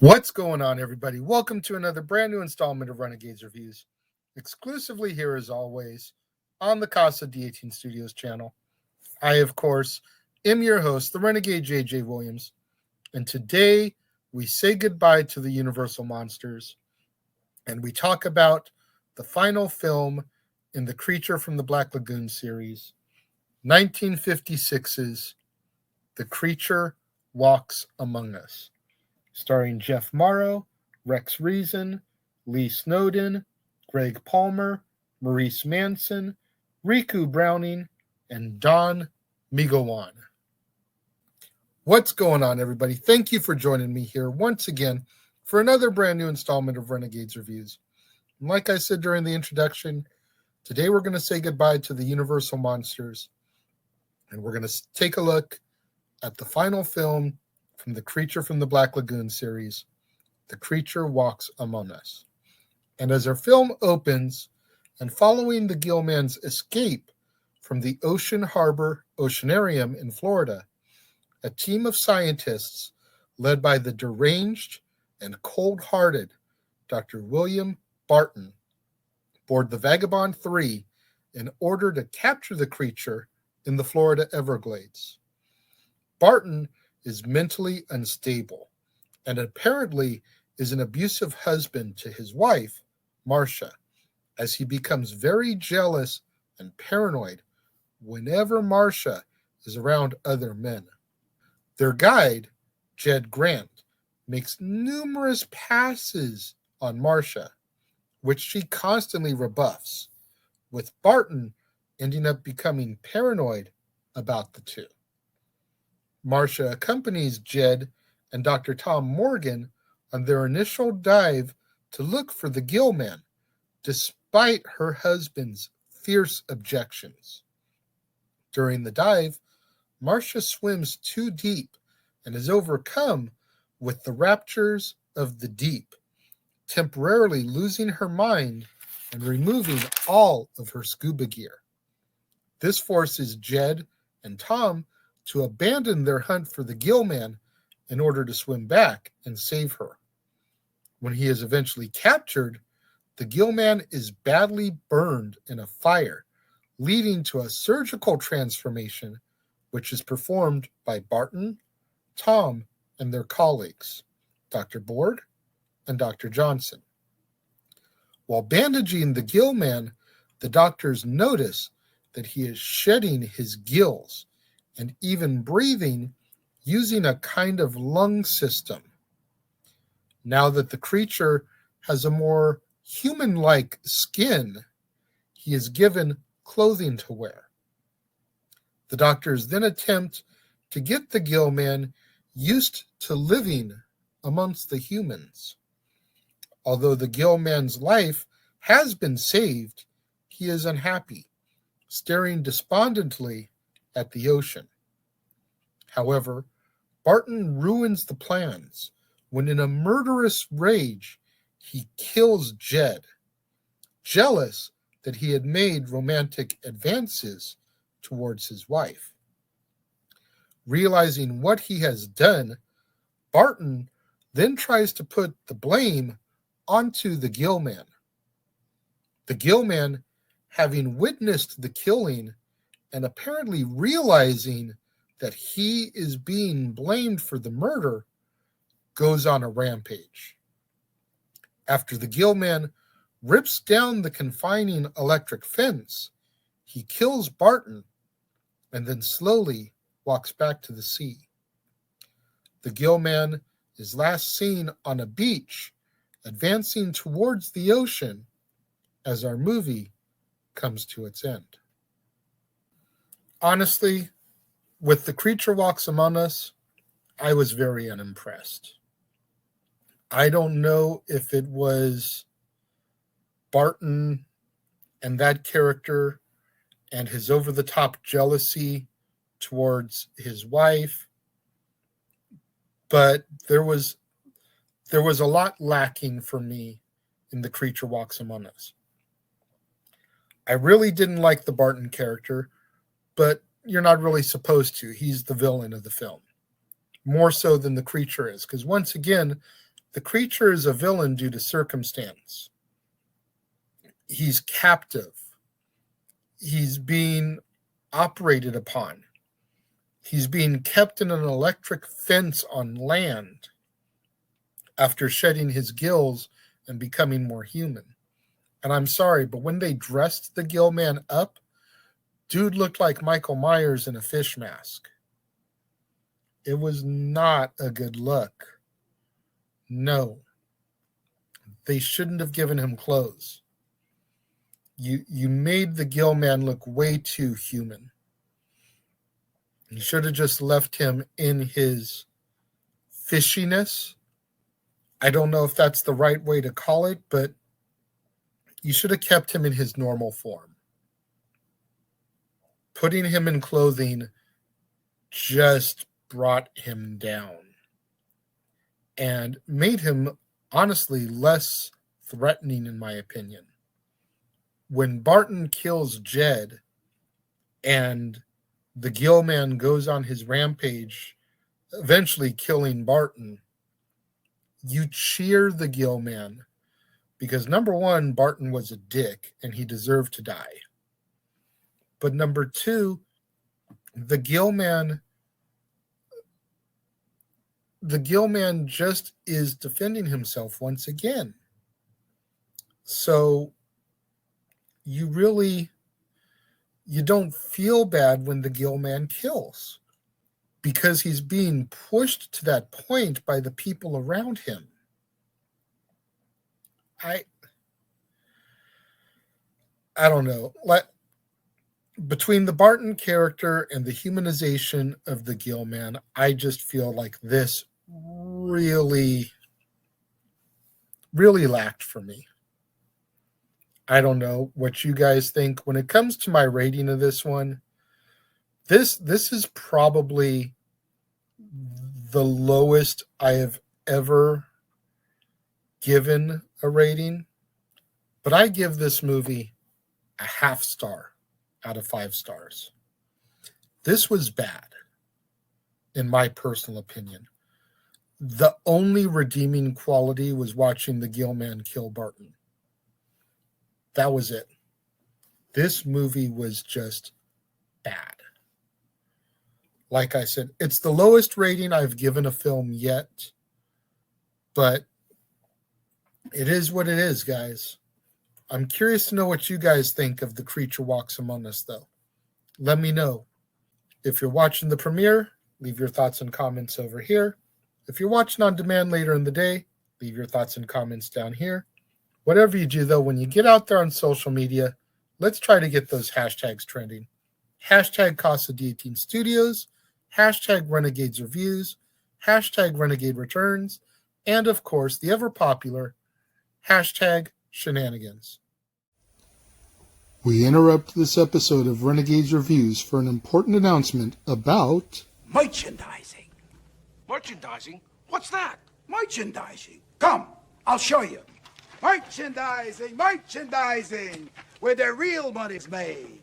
What's going on, everybody? Welcome to another brand new installment of Renegades Reviews, exclusively here as always on the Casa D18 Studios channel. I, of course, am your host, the Renegade JJ Williams, and today we say goodbye to the Universal Monsters and we talk about the final film in the Creature from the Black Lagoon series, 1956's The Creature Walks Among Us, starring Jeff Morrow, Rex Reason, Lee Snowden, Greg Palmer, Maurice Manson, Riku Browning, and Don Migowan. What's going on, everybody? Thank you for joining me here once again for another brand new installment of Renegades Reviews. And like I said during the introduction, today we're going to say goodbye to the Universal Monsters, and we're going to take a look at the final film from the Creature from the Black Lagoon series, The Creature Walks Among Us. And as our film opens, and following the Gillman's escape from the Ocean Harbor Oceanarium in Florida, a team of scientists led by the deranged and cold-hearted Dr. William Barton board the Vagabond 3 in order to capture the creature in the Florida Everglades. Barton is mentally unstable and apparently is an abusive husband to his wife, Marcia, as he becomes very jealous and paranoid whenever Marcia is around other men. Their guide, Jed Grant, makes numerous passes on Marcia, which she constantly rebuffs, with Barton ending up becoming paranoid about the two. Marcia accompanies Jed and Dr. Tom Morgan on their initial dive to look for the Gillman, despite her husband's fierce objections. During the dive, Marcia swims too deep and is overcome with the raptures of the deep, temporarily losing her mind and removing all of her scuba gear. This forces Jed and Tom to abandon their hunt for the Gillman in order to swim back and save her. When he is eventually captured, the Gillman is badly burned in a fire, leading to a surgical transformation, which is performed by Barton, Tom, and their colleagues, Dr. Board and Dr. Johnson. While bandaging the Gillman, the doctors notice that he is shedding his gills and even breathing using a kind of lung system. Now that the creature has a more human-like skin, he is given clothing to wear. The doctors then attempt to get the Gillman used to living amongst the humans. Although the Gillman's life has been saved, he is unhappy, staring despondently at the ocean. However, Barton ruins the plans when in a murderous rage he kills Jed, jealous that he had made romantic advances towards his wife. Realizing what he has done, Barton then tries to put the blame onto the Gillman. The Gillman, having witnessed the killing and apparently realizing that he is being blamed for the murder, goes on a rampage. After the Gillman rips down the confining electric fence, he kills Barton and then slowly walks back to the sea. The Gillman is last seen on a beach, advancing towards the ocean as our movie comes to its end. Honestly, with The Creature Walks Among Us, I was very unimpressed. I don't know if it was Barton and that character and his over-the-top jealousy towards his wife, but there was a lot lacking for me in The Creature Walks Among Us. I really didn't like the Barton character, but you're not really supposed to. He's the villain of the film, more so than the creature is, because once again, The creature is a villain due to circumstance. He's captive. He's being operated upon. He's being kept in an electric fence on land after shedding his gills and becoming more human. And I'm sorry, but when they dressed the Gill Man up, dude looked like Michael Myers in a fish mask. It was not a good look. No. They shouldn't have given him clothes. You made the Gill Man look way too human. You should have just left him in his fishiness. I don't know if that's the right way to call it, but you should have kept him in his normal form. Putting him in clothing just brought him down and made him, honestly, less threatening, in my opinion. When Barton kills Jed and the Gill Man goes on his rampage, eventually killing Barton, you cheer the Gill Man because, number one, Barton was a dick and he deserved to die. But number two, the Gill Man just is defending himself once again. So you don't feel bad when the Gill Man kills because he's being pushed to that point by the people around him. I don't know. Between the Barton character and the humanization of the Gill Man, I just feel like this really, really lacked for me. I don't know what you guys think. When it comes to my rating of this one, this is probably the lowest I have ever given a rating. But I give this movie a 0.5 star out of 5 stars. This was bad, in my personal opinion. The only redeeming quality was watching the Gill Man kill Barton. That was it. This movie was just bad. Like I said, it's the lowest rating I've given a film yet, but it is what it is, guys. I'm curious to know what you guys think of The Creature Walks Among Us, though. Let me know. If you're watching the premiere, leave your thoughts and comments over here. If you're watching on demand later in the day, leave your thoughts and comments down here. Whatever you do, though, when you get out there on social media, let's try to get those hashtags trending. Hashtag Casa D18 Studios, hashtag Renegades Reviews, hashtag Renegade Returns, and, of course, the ever-popular hashtag Shenanigans. We interrupt this episode of Renegades Reviews for an important announcement about merchandising. Merchandising? What's that? Merchandising. Come, I'll show you. Merchandising, where the real money's made.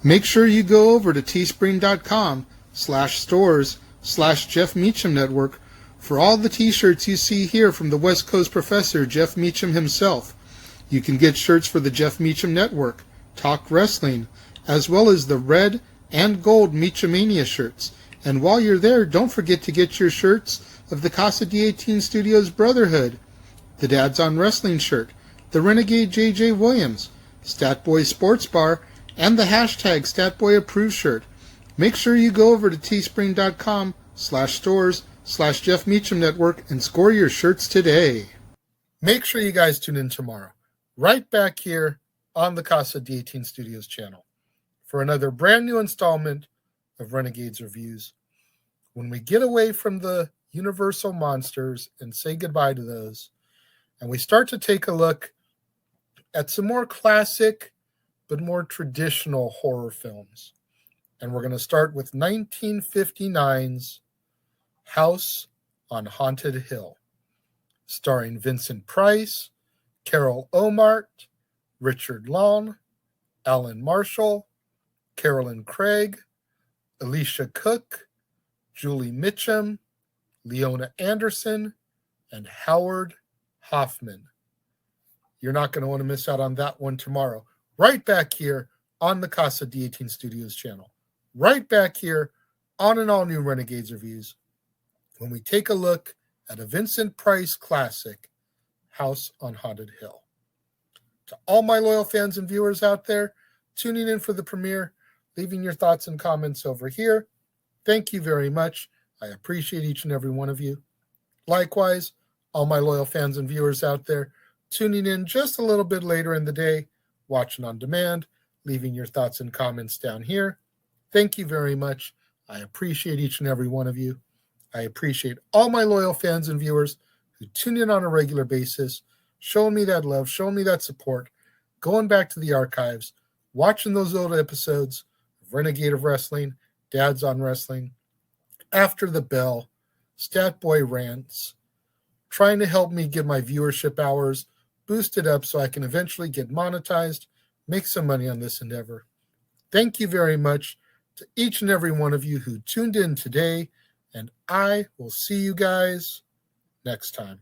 Make sure you go over to teespring.com/stores/Jeff Meacham Network for all the t-shirts you see here from the West Coast professor, Jeff Meacham himself. You can get shirts for the Jeff Meacham Network, Talk Wrestling, as well as the red and gold Meachamania shirts. And while you're there, don't forget to get your shirts of the Casa D18 Studios Brotherhood, the Dads on Wrestling shirt, the Renegade J.J. Williams, Statboy Sports Bar, and the hashtag Statboy Approved shirt. Make sure you go over to teespring.com/stores/Jeff Meacham Network and score your shirts today. Make sure you guys tune in tomorrow, right back here on the Casa D18 Studios channel, for another brand new installment of Renegades Reviews. When we get away from the Universal monsters and say goodbye to those, and we start to take a look at some more classic but more traditional horror films. And we're going to start with 1959's House on Haunted Hill, starring Vincent Price, Carol Omart, Richard Long, Alan Marshall, Carolyn Craig, Alicia Cook, Julie Mitchum, Leona Anderson, and Howard Hoffman. You're not going to want to miss out on that one tomorrow. Right back here on the Casa D18 Studios channel. Right back here on an all-new Renegades Reviews when we take a look at a Vincent Price classic, House on Haunted Hill. To all my loyal fans and viewers out there tuning in for the premiere, leaving your thoughts and comments over here, thank you very much. I appreciate each and every one of you. Likewise, all my loyal fans and viewers out there tuning in just a little bit later in the day, watching on demand, leaving your thoughts and comments down here. Thank you very much. I appreciate each and every one of you. I appreciate all my loyal fans and viewers who tune in on a regular basis, showing me that love, showing me that support, going back to the archives, watching those old episodes of Renegade of Wrestling, Dad's on Wrestling, After the Bell, Stat Boy Rants, trying to help me get my viewership hours boosted up so I can eventually get monetized, make some money on this endeavor. Thank you very much to each and every one of you who tuned in today, and I will see you guys next time.